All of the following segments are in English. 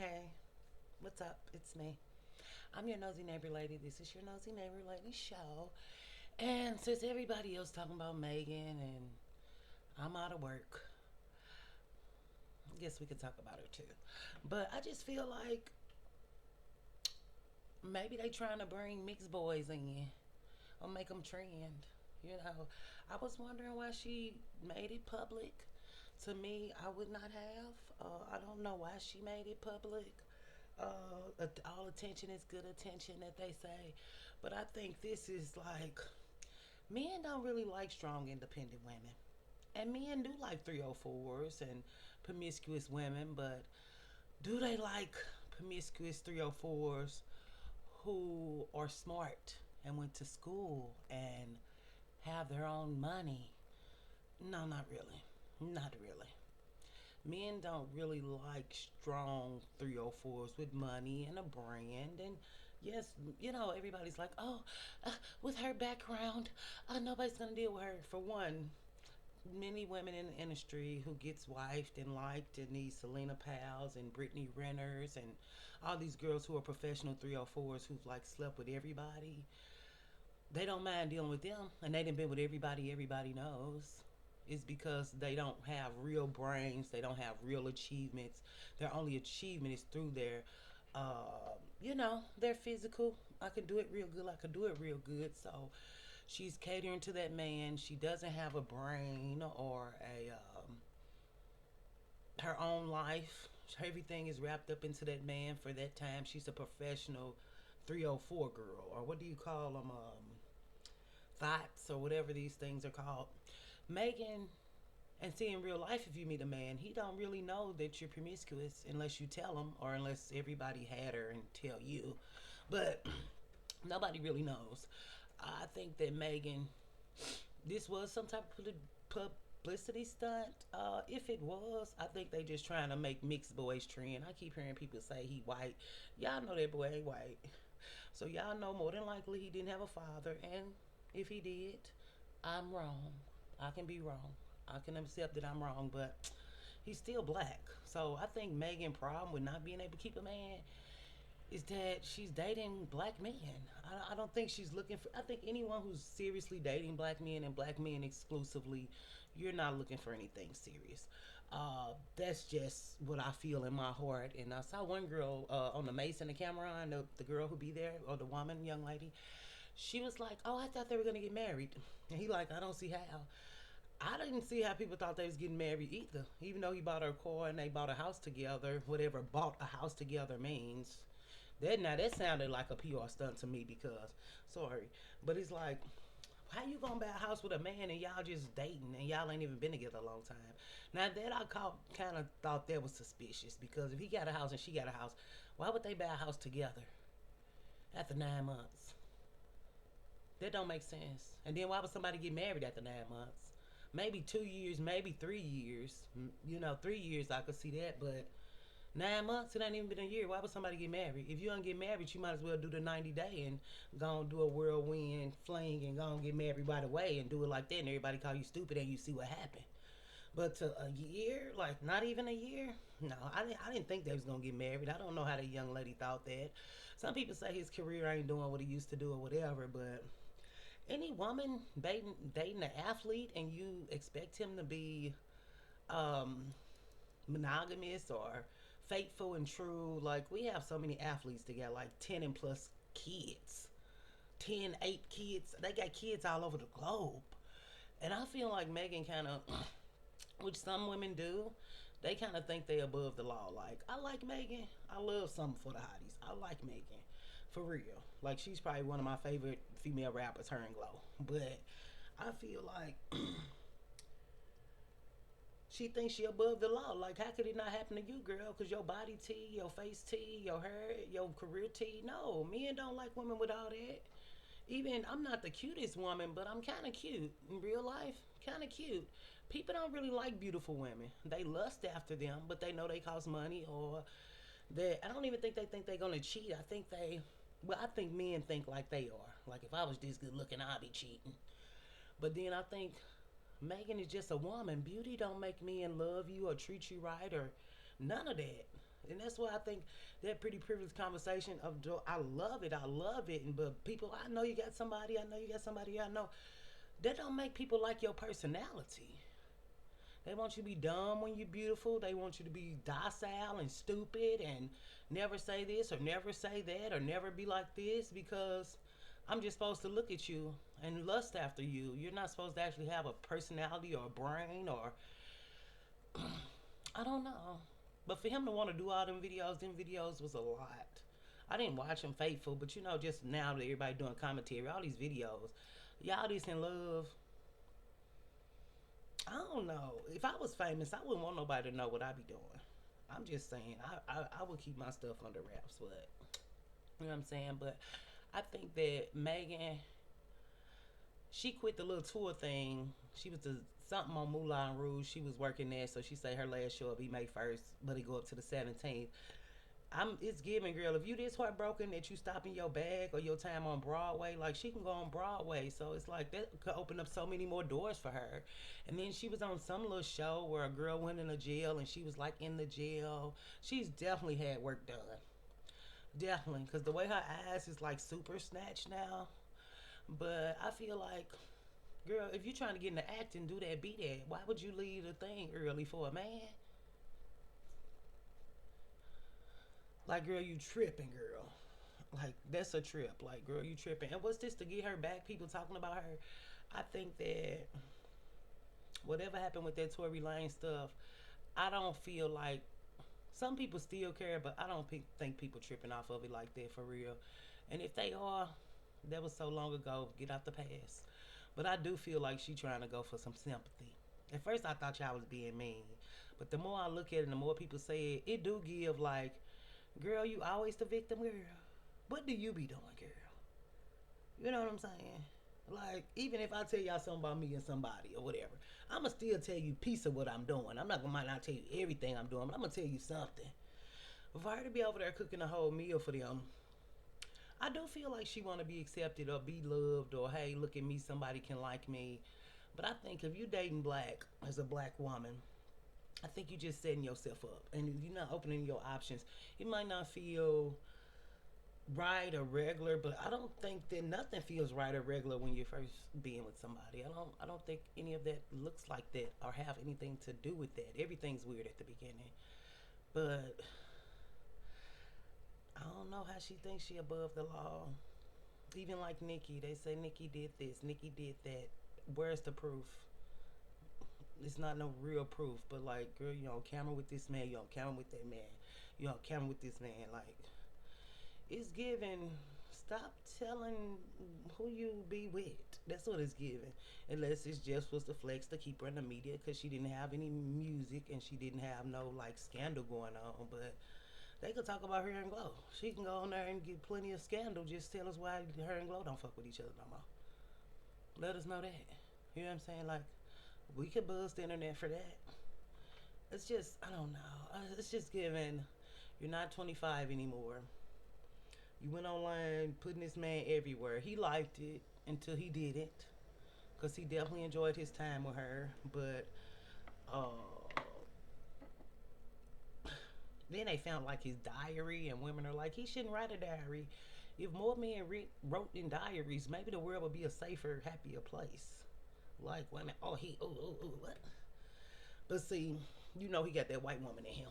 Hey, what's up? It's me. I'm your nosy neighbor lady. This is your nosy neighbor lady show. And since everybody else talking about Megan and I'm out of work, I guess we could talk about her too. But I just feel like maybe they trying to bring mixed boys in or make them trend. I was wondering why she made it public. To me, I would not have. I don't know why she made it public. All attention is good attention, that they say. But I think this is like men don't really like strong, independent women, and men do like 304s and promiscuous women. But do they like promiscuous 304s who are smart and went to school and have their own money? No, not really. Not really. Men don't really like strong 304s with money and a brand. And yes, everybody's like, oh, with her background, nobody's going to deal with her. For one, many women in the industry who gets wifed and liked, and these Selena Pals and Brittany Renners and all these girls who are professional 304s who've like slept with everybody, they don't mind dealing with them, and they done been with everybody everybody knows. Is because they don't have real brains, they don't have real achievements. Their only achievement is through their physical. I can do it real good. I can do it real good. So she's catering to that man. She doesn't have a brain or a her own life. Everything is wrapped up into that man for that time. She's a professional 304 girl, or what do you call them? Thoughts, or whatever these things are called. Megan, and see, in real life, if you meet a man, he don't really know that you're promiscuous unless you tell him, or unless everybody had her and tell you. But nobody really knows. I think that Megan, this was some type of publicity stunt. If it was, I think they just trying to make mixed boys trend. I keep hearing people say he white. Y'all know that boy ain't white. So y'all know more than likely he didn't have a father. And if he did, I'm wrong. I can be wrong. I can accept that I'm wrong, but he's still black. So I think Megan's problem with not being able to keep a man is that she's dating black men. I don't think she's looking for. I think anyone who's seriously dating black men and black men exclusively, you're not looking for anything serious. That's just what I feel in my heart. And I saw one girl on the Mason and Cameron, the girl who be there, or the woman, young lady. She was like, "Oh, I thought they were gonna get married," and he like, "I don't see how." I didn't see how people thought they was getting married either. Even though he bought her a car and they bought a house together, whatever bought a house together means. That sounded like a PR stunt to me because sorry. But it's like, how you gonna buy a house with a man and y'all just dating and y'all ain't even been together a long time? Now that I kind of thought that was suspicious because if he got a house and she got a house, why would they buy a house together after 9 months? That don't make sense. And then why would somebody get married after 9 months? Maybe 2 years, maybe 3 years. 3 years I could see that, but 9 months, it ain't even been a year. Why would somebody get married? If you don't get married, you might as well do the 90 day and go and do a whirlwind fling and go and get married right away and do it like that, and everybody call you stupid and you see what happened. But to a year, like not even a year, no, I didn't think they was gonna get married. I don't know how the young lady thought that. Some people say his career ain't doing what he used to do or whatever, but any woman dating an athlete and you expect him to be um, monogamous or faithful and true, like we have so many athletes that got like 10 and plus kids, 10, 8 kids. They got kids all over the globe. And I feel like Megan kind of, which some women do, they kind of think they above the law. Like, I like Megan. I love something for the hotties. I like Megan. For real. Like, she's probably one of my favorite female rappers, her and Glow. But I feel like she thinks she above the law. Like, how could it not happen to you, girl? Because your body T, your face T, your hair, your career T. No, men don't like women with all that. Even, I'm not the cutest woman, but I'm kind of cute. In real life, kind of cute. People don't really like beautiful women. They lust after them, but they know they cost money, or that I don't even think they think they're gonna cheat. I think men think like they are. Like if I was this good looking, I'd be cheating. But then I think Megan is just a woman. Beauty don't make men love you or treat you right or none of that. And that's why I think that pretty privileged conversation of I love it, I love it. And but people, I know you got somebody, I know you got somebody, I know that don't make people like your personality. They want you to be dumb when you're beautiful. They want you to be docile and stupid and never say this or never say that or never be like this because I'm just supposed to look at you and lust after you. You're not supposed to actually have a personality or a brain or I don't know. But for him to want to do all them videos was a lot. I didn't watch him faithful, but you know, just now that everybody doing commentary, all these videos, y'all just in love. I don't know. If I was famous, I wouldn't want nobody to know what I be doing. I'm just saying, I would keep my stuff under wraps, but you know what I'm saying. But I think that Megan, she quit the little tour thing. She was the something on Moulin Rouge. She was working there, so she said her last show will be May 1st, but it go up to the 17th. It's giving, girl. If you this heartbroken that you stopping your bag or your time on Broadway, like she can go on Broadway. So it's like that could open up so many more doors for her. And then she was on some little show where a girl went in a jail and she was like in the jail. She's definitely had work done. Definitely, because the way her eyes is like super snatched now. But I feel like, girl, if you're trying to get into acting, do that, be that. Why would you leave the thing early for a man? Like, girl, you tripping, girl. Like, that's a trip. Like, girl, you tripping. And what's this to get her back? People talking about her. I think that whatever happened with that Tory Lane stuff, I don't feel like some people still care, but I don't think people tripping off of it like that for real. And if they are, that was so long ago. Get out the past. But I do feel like she trying to go for some sympathy. At first, I thought y'all was being mean, but the more I look at it, and the more people say it, it do give like, girl, you always the victim, girl. What do you be doing, girl? You know what I'm saying? Like, even if I tell y'all something about me and somebody or whatever, I'ma still tell you a piece of what I'm doing. I'm not gonna might not tell you everything I'm doing, but I'm gonna tell you something. For her to be over there cooking a whole meal for them, I do feel like she want to be accepted or be loved or hey, look at me, somebody can like me. But I think if you dating black as a black woman, I think you just setting yourself up, and if you're not opening your options, you might not feel right or regular. But I don't think that nothing feels right or regular when you're first being with somebody. I don't think any of that looks like that or have anything to do with that. Everything's weird at the beginning, but I don't know how she thinks she above the law. Even like Nikki, they say Nikki did this, Nikki did that. Where's the proof? It's not no real proof, but like, girl, you on camera with this man, you on camera with that man, you on camera with this man. Like, it's giving. Stop telling who you be with. That's what it's giving. Unless it's just was the flex to keep her in the media because she didn't have any music and she didn't have no like scandal going on. But they could talk about her and Glow. She can go on there and get plenty of scandal. Just tell us why her and Glow don't fuck with each other no more. Let us know that. You know what I'm saying? Like, we could buzz the internet for that. It's just, I don't know. It's just giving. You're not 25 anymore. You went online putting this man everywhere. He liked it until he didn't. Because he definitely enjoyed his time with her. But, then they found like his diary, and women are like, he shouldn't write a diary. If more men wrote in diaries, maybe the world would be a safer, happier place. Like women, what? But see, you know he got that white woman in him.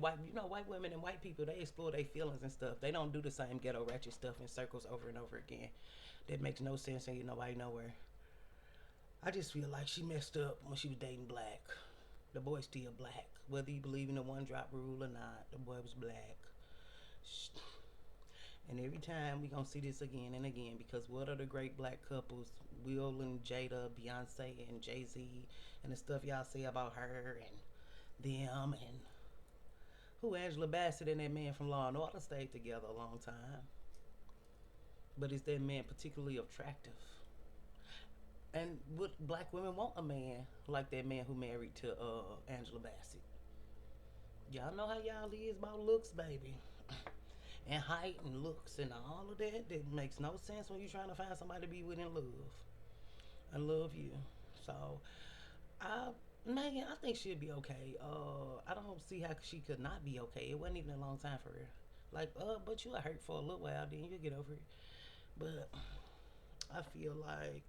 White women and white people, they explore their feelings and stuff. They don't do the same ghetto ratchet stuff in circles over and over again. That makes no sense and get nobody nowhere. I just feel like she messed up when she was dating black. The boy's still black. Whether you believe in the one drop rule or not, the boy was black. And every time we gonna see this again and again because what are the great black couples? Will and Jada, Beyonce and Jay-Z, and the stuff y'all say about her and them and who Angela Bassett and that man from Law and Order stayed together a long time. But is that man particularly attractive? And would black women want a man like that man who married to Angela Bassett? Y'all know how y'all is about looks, baby. And height and looks and all of that. That makes no sense when you're trying to find somebody to be with and love. I love you. So, I Megan, I think she'd be okay. I don't see how she could not be okay. It wasn't even a long time for her. Like, but you got hurt for a little while, then you get over it. But I feel like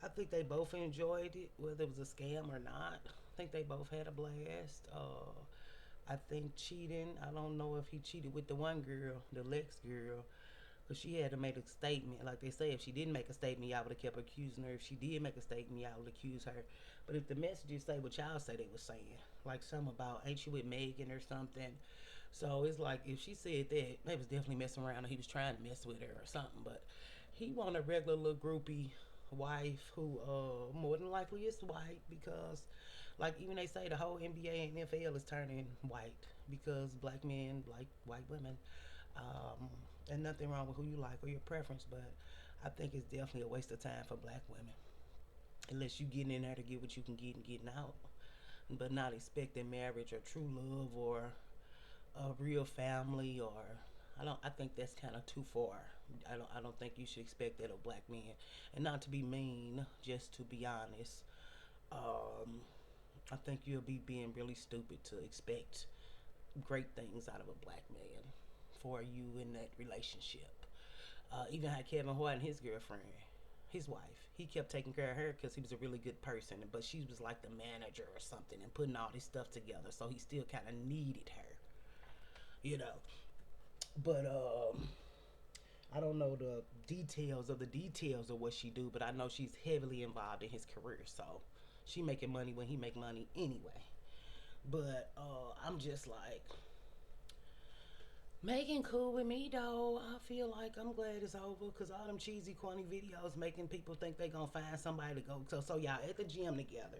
I think they both enjoyed it, whether it was a scam or not. I think they both had a blast. I think cheating. I don't know if he cheated with the one girl, the Lex girl, because she had to make a statement. Like they say, if she didn't make a statement, y'all would have kept accusing her. If she did make a statement, y'all would accuse her. But if the messages say what y'all say they were saying, like something about ain't you with Meagan or something. So it's like if she said that, they was definitely messing around or he was trying to mess with her or something. But he want a regular little groupie wife who more than likely is white because like even they say the whole NBA and NFL is turning white because black men like white women. Um, and nothing wrong with who you like or your preference, but I think it's definitely a waste of time for black women. Unless you getting in there to get what you can get and getting out, but not expecting marriage or true love or a real family or I don't. I think that's kind of too far. I don't think you should expect that of black men, and not to be mean, just to be honest. Um, I think you'll be being really stupid to expect great things out of a black man for you in that relationship. Even had Kevin Hart and his girlfriend, his wife. He kept taking care of her because he was a really good person, but she was like the manager or something and putting all this stuff together. So he still kind of needed her, you know. But I don't know the details of what she do, but I know she's heavily involved in his career. So she making money when he make money anyway. But I'm just like, Megan cool with me though. I feel like I'm glad it's over because all them cheesy, corny videos making people think they gonna find somebody to go. So y'all at the gym together,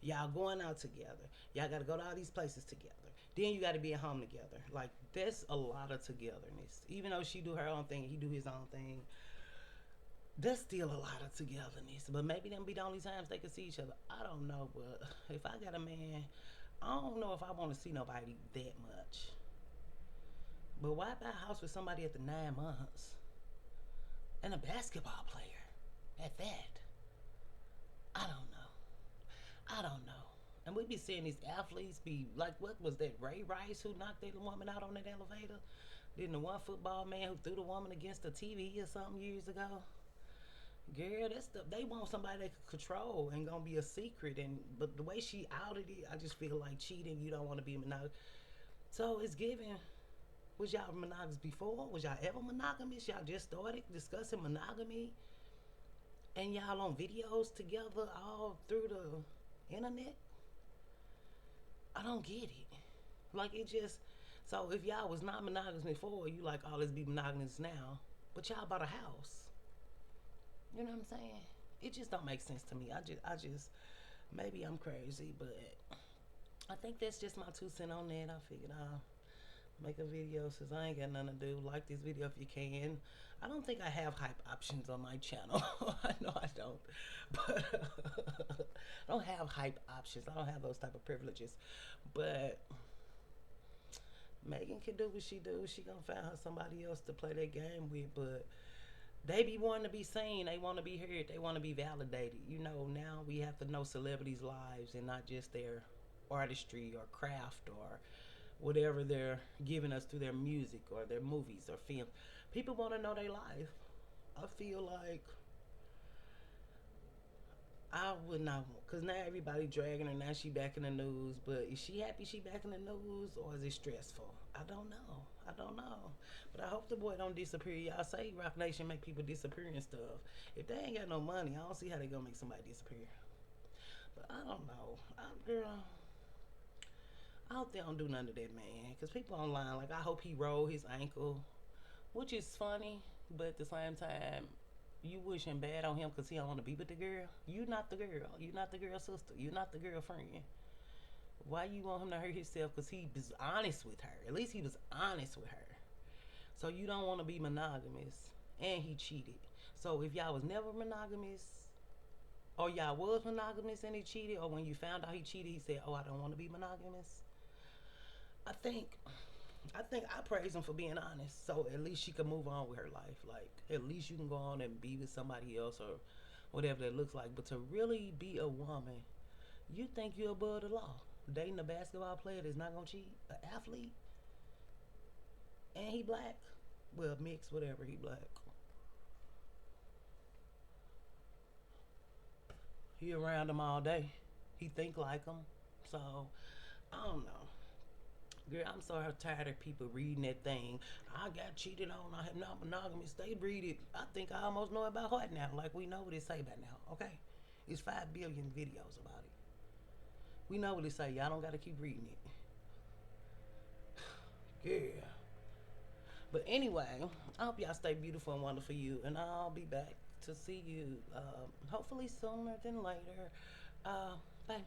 y'all going out together, y'all gotta go to all these places together. Then you gotta be at home together. Like that's a lot of togetherness. Even though she do her own thing, he do his own thing. There's still a lot of togetherness. But maybe them be the only times they can see each other. I don't know, but if I got a man, I don't know if I want to see nobody that much. But why buy a house with somebody at the 9 months and a basketball player at that? I don't know. I don't know. And we be seeing these athletes be like, what was that? Ray Rice who knocked that woman out on that elevator? Then the one football man who threw the woman against the TV or something years ago. Girl, that's the they want somebody they can control and gonna be a secret. And but the way she outed it, I just feel like cheating. You don't want to be monogamous. So it's giving. Was y'all monogamous before? Was y'all ever monogamous? Y'all just started discussing monogamy and y'all on videos together all through the internet? I don't get it. Like it just so if y'all was not monogamous before, you like oh let's be monogamous now. But y'all bought a house. You know what I'm saying? It just don't make sense to me. I just maybe I'm crazy, but I think that's just my 2 cents on that. I figured I'll make a video since I ain't got nothing to do. Like this video if you can. I don't think I have hype options on my channel. I know I don't. But I don't have hype options. I don't have those type of privileges. But Megan can do what she do. She gonna find her somebody else to play that game with. But they be wanting to be seen. They want to be heard. They want to be validated. You know, now we have to know celebrities' lives and not just their artistry or craft or whatever they're giving us through their music or their movies or film. People want to know their life. I feel like I would not, because now everybody dragging her. Now she back in the news. But is she happy she back in the news or is it stressful? I don't know. I don't know. But I hope the boy don't disappear. Y'all say Rock Nation make people disappear and stuff. If they ain't got no money, I don't see how they gonna make somebody disappear. But I don't know. Girl, I hope they don't do none of that, man. Because people online, like, I hope he rolled his ankle, which is funny, but at the same time, you wishing bad on him because he don't want to be with the girl. You not the girl. You not the girl's sister. You not the girlfriend. Why you want him to hurt himself? Because he was honest with her. At least he was honest with her. So you don't want to be monogamous, and he cheated. So if y'all was never monogamous, or y'all was monogamous and he cheated, or when you found out he cheated, he said, "Oh, I don't want to be monogamous." I think I praise him for being honest. So at least she can move on with her life. Like at least you can go on and be with somebody else or whatever that looks like. But to really be a woman, you think you're above the law. Dating a basketball player that's not gonna cheat, an athlete, and he black, well mixed, whatever, he black. He around them all day. He think like them. So I don't know. Girl, I'm so tired of people reading that thing. I got cheated on. I have not monogamous. They read it. I think I almost know it by heart now. Like we know what it say by now. Okay, it's 5 billion videos about it. We know what it say. Y'all don't got to keep reading it. Yeah. But anyway, I hope y'all stay beautiful and wonderful, you, and I'll be back to see you hopefully sooner than later. Bye.